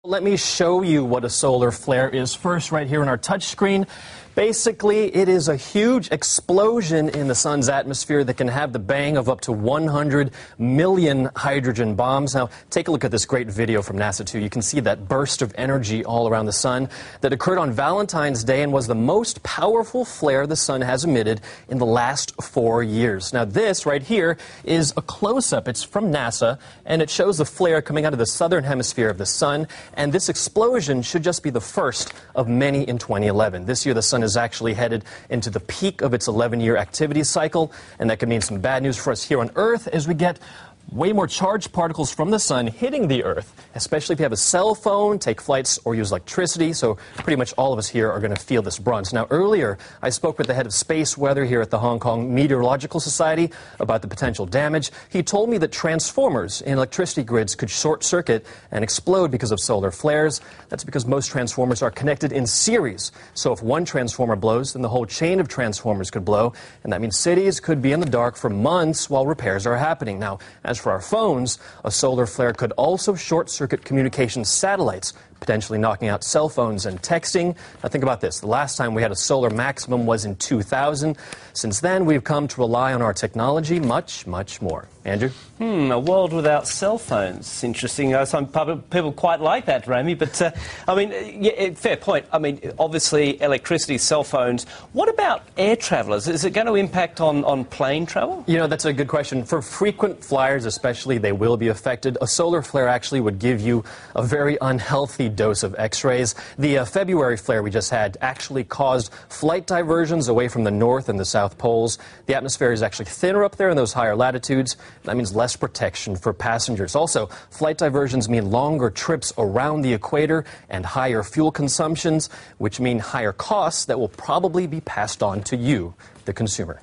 Let me show you what a solar flare is first right here on our touch screen. Basically, it is a huge explosion in the sun's atmosphere that can have the bang of up to 100 million hydrogen bombs. Now, take a look at this great video from NASA, too. You can see that burst of energy all around the sun that occurred on Valentine's Day and was the most powerful flare the sun has emitted in the last 4 years. Now, this right here is a close-up. It's from NASA, and it shows the flare coming out of the southern hemisphere of the sun. And this explosion should just be the first of many in 2011. This year, the sun is actually headed into the peak of its 11-year activity cycle, and that could mean some bad news for us here on Earth as we get way more charged particles from the sun hitting the Earth, especially if you have a cell phone, take flights, or use electricity. So pretty much all of us here are going to feel this brunt. Now, earlier, I spoke with the head of space weather here at the Hong Kong Meteorological Society about the potential damage. He told me that transformers in electricity grids could short-circuit and explode because of solar flares. That's because most transformers are connected in series. So if one transformer blows, then the whole chain of transformers could blow, and that means cities could be in the dark for months while repairs are happening. Now, as for our phones, a solar flare could also short-circuit communication satellites, potentially knocking out cell phones and texting. Now think about this. The last time we had a solar maximum was in 2000. Since then, we've come to rely on our technology much, much more. Andrew? A world without cell phones. Interesting. Some people quite like that, Rami. But, I mean, yeah, fair point. I mean, obviously, electricity, cell phones. What about air travellers? Is it going to impact on plane travel? You know, that's a good question. For frequent flyers especially, they will be affected. A solar flare actually would give you a very unhealthy dose of X-rays. The February flare we just had actually caused flight diversions away from the North and the South Poles. The atmosphere is actually thinner up there in those higher latitudes. That means less protection for passengers. Also, flight diversions mean longer trips around the equator and higher fuel consumptions, which mean higher costs that will probably be passed on to you, the consumer.